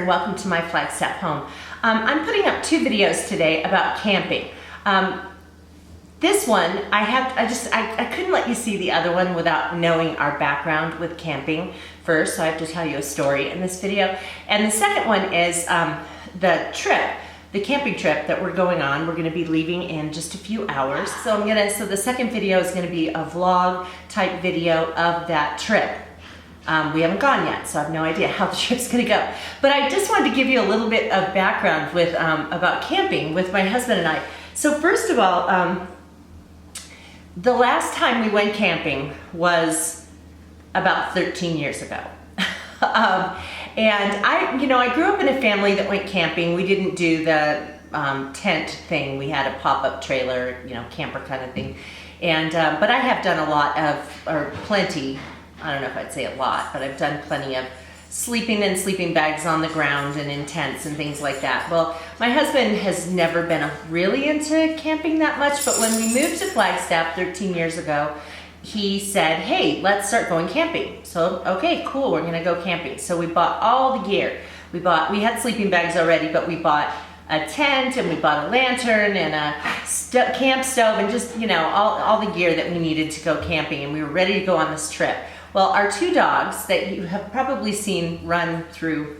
and welcome to my Flagstaff home. I'm putting up two videos today about camping. This one, I couldn't let you see the other one without knowing our background with camping first, so I have to tell you a story in this video. And the second one is the camping trip that we're going on. We're gonna be leaving in just a few hours. So the second video is gonna be a vlog type video of that trip. We haven't gone yet, so I have no idea how the trip's gonna go. But I just wanted to give you a little bit of background with about camping with my husband and I. So first of all, the last time we went camping was about 13 years ago. And I grew up in a family that went camping. We didn't do the tent thing. We had a pop-up trailer, camper kind of thing. And but I have done a lot of, or plenty, I don't know if I'd say a lot, but I've done plenty of sleeping in sleeping bags on the ground and in tents and things like that. Well, my husband has never been really into camping that much, but when we moved to Flagstaff 13 years ago, he said, hey, let's start going camping. So, okay, cool, we're gonna go camping. So we bought all the gear. We had sleeping bags already, but we bought a tent and we bought a lantern and a camp stove and just, all the gear that we needed to go camping, and we were ready to go on this trip. Well, our two dogs that you have probably seen run through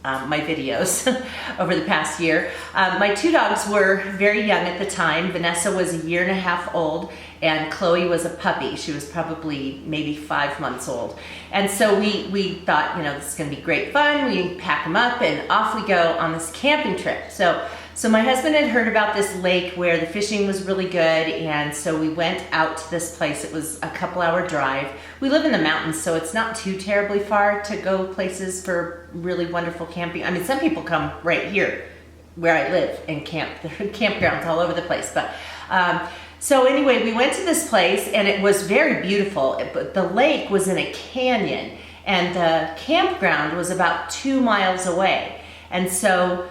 my videos over the past year, my two dogs were very young at the time. Vanessa was 1.5 years old and Chloe was a puppy. She was probably maybe 5 months old. And so we thought, this is gonna be great fun. We pack them up and off we go on this camping trip. So my husband had heard about this lake where the fishing was really good, and so we went out to this place. It was a couple-hour drive. We live in the mountains, so it's not too terribly far to go places for really wonderful camping. I mean, some people come right here where I live and camp. There are campgrounds all over the place. But so anyway, we went to this place, and it was very beautiful, but the lake was in a canyon, and the campground was about 2 miles away. And so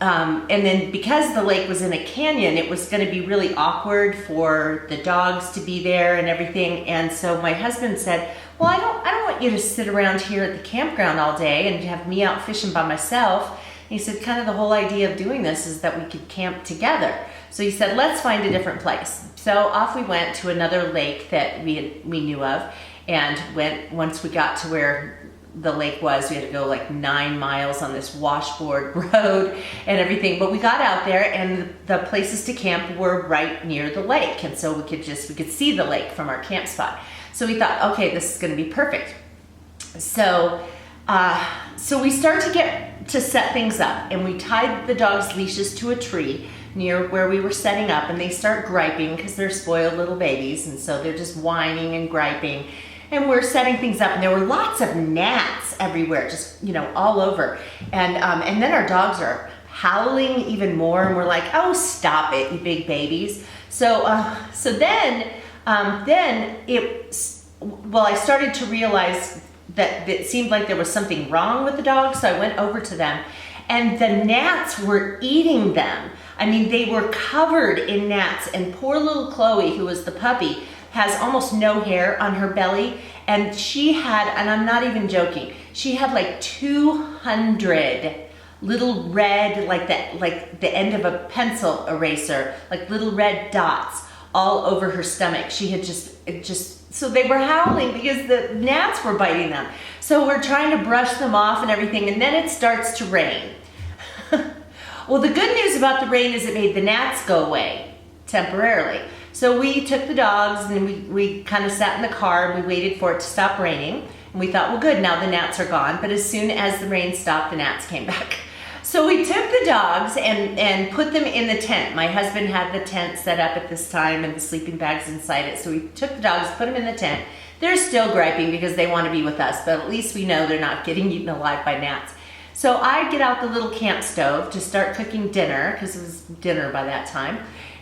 and then because the lake was in a canyon, it was going to be really awkward for the dogs to be there and everything. And so my husband said, well, I don't want you to sit around here at the campground all day and have me out fishing by myself. And he said, kind of the whole idea of doing this is that we could camp together. So he said, let's find a different place. So off we went to another lake that we knew of, and once we got to where the lake was, we had to go like 9 miles on this washboard road and everything. But we got out there, and the places to camp were right near the lake, and so we could see the lake from our camp spot. So we thought, okay, this is going to be perfect. So we start to set things up, and we tied the dogs' leashes to a tree near where we were setting up, and they start griping because they're spoiled little babies, and so they're just whining and griping. And we're setting things up, and there were lots of gnats everywhere, just all over. And then our dogs are howling even more, and we're like, oh, stop it, you big babies. So then I started to realize that it seemed like there was something wrong with the dogs. So I went over to them, and the gnats were eating them. I mean, they were covered in gnats, and poor little Chloe, who was the puppy, has almost no hair on her belly, and she had, and I'm not even joking, she had like 200 little red, like the end of a pencil eraser, like little red dots all over her stomach. She had so they were howling because the gnats were biting them. So we're trying to brush them off and everything, and then it starts to rain. Well, the good news about the rain is it made the gnats go away temporarily. So we took the dogs, and we kind of sat in the car, and we waited for it to stop raining. And we thought, well, good, now the gnats are gone. But as soon as the rain stopped, the gnats came back. So we took the dogs and put them in the tent. My husband had the tent set up at this time and the sleeping bags inside it. So we took the dogs, put them in the tent. They're still griping because they want to be with us, but at least we know they're not getting eaten alive by gnats. So I get out the little camp stove to start cooking dinner, because it was dinner by that time.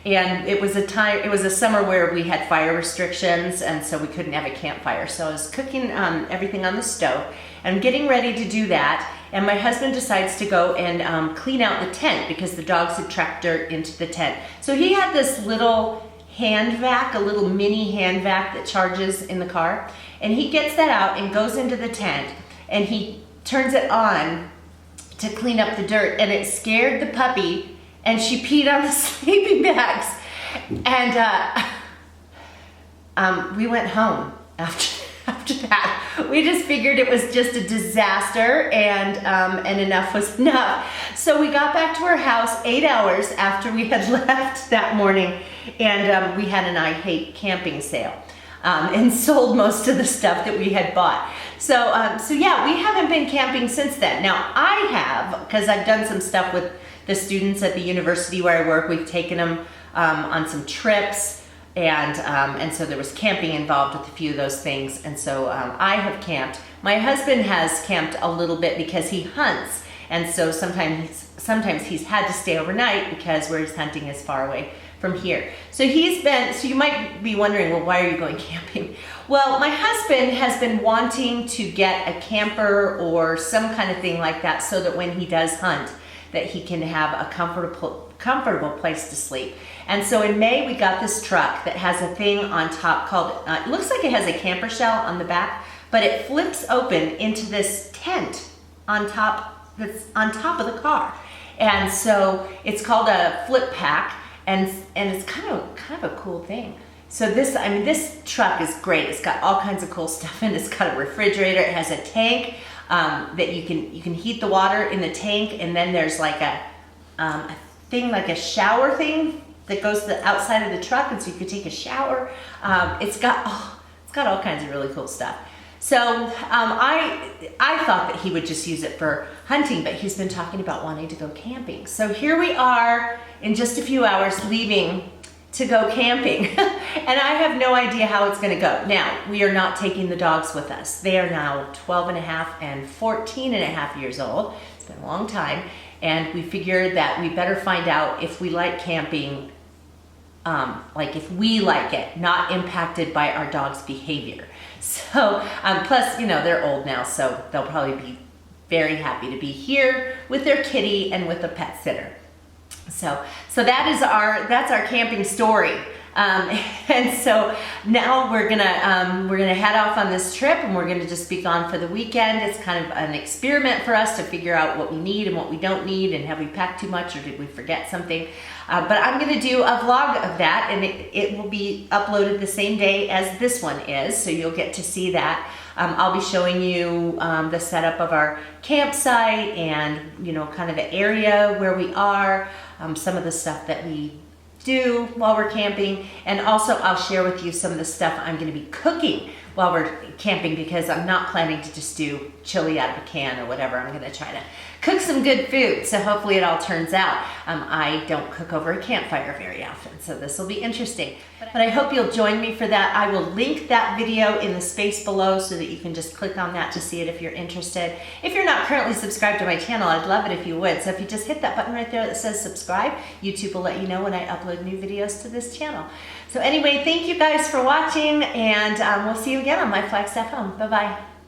And it was a summer where we had fire restrictions, and so we couldn't have a campfire. So I was cooking everything on the stove and getting ready to do that. And my husband decides to go and clean out the tent because the dogs had tracked dirt into the tent. So he had this little hand vac, a little mini hand vac that charges in the car. And he gets that out and goes into the tent, and he turns it on to clean up the dirt, and it scared the puppy, and she peed on the sleeping bags. And we went home after that. We just figured it was just a disaster, and enough was enough. So we got back to our house 8 hours after we had left that morning, and we had an I Hate Camping sale. And sold most of the stuff that we had bought. So yeah, we haven't been camping since then. Now I have, because I've done some stuff with the students at the university where I work. We've taken them on some trips, and so there was camping involved with a few of those things. And so I have camped. My husband has camped a little bit because he hunts, and so sometimes he's had to stay overnight because where he's hunting is far away from here. So you might be wondering, well, why are you going camping? Well, my husband has been wanting to get a camper or some kind of thing like that so that when he does hunt, that he can have a comfortable place to sleep. And so in May, we got this truck that has a thing on top called, it looks like it has a camper shell on the back, but it flips open into this tent on top, that's on top of the car. And so it's called a flip pack. And it's kind of a cool thing. So this truck is great. It's got all kinds of cool stuff in it. It's got a refrigerator. It has a tank that you can heat the water in the tank, and then there's like a thing like a shower thing that goes to the outside of the truck, and so you can take a shower. It's got all kinds of really cool stuff. So I thought that he would just use it for hunting, but he's been talking about wanting to go camping. So here we are in just a few hours leaving to go camping. And I have no idea how it's gonna go. Now, we are not taking the dogs with us. They are now 12 and a half and 14 and a half years old. It's been a long time. And we figured that we better find out if we like camping, like if we like it, not impacted by our dog's behavior. So, plus, they're old now, so they'll probably be very happy to be here with their kitty and with a pet sitter. So that's our camping story. And so now we're gonna head off on this trip, and we're gonna just be gone for the weekend. It's kind of an experiment for us to figure out what we need and what we don't need, and have we packed too much or did we forget something. But I'm gonna do a vlog of that, and it will be uploaded the same day as this one is, so you'll get to see that. I'll be showing you the setup of our campsite and kind of the area where we are, some of the stuff that we do while we're camping, and also I'll share with you some of the stuff I'm going to be cooking while we're camping, because I'm not planning to just do chili out of a can or whatever. I'm going to try to cook some good food, so hopefully it all turns out. I don't cook over a campfire very often, so this will be interesting. But I hope you'll join me for that. I will link that video in the space below so that you can just click on that to see it if you're interested. If you're not currently subscribed to my channel, I'd love it if you would. So if you just hit that button right there that says subscribe, YouTube will let you know when I upload new videos to this channel. So anyway, thank you guys for watching, and we'll see you again on my Flagstaff home. Bye-bye.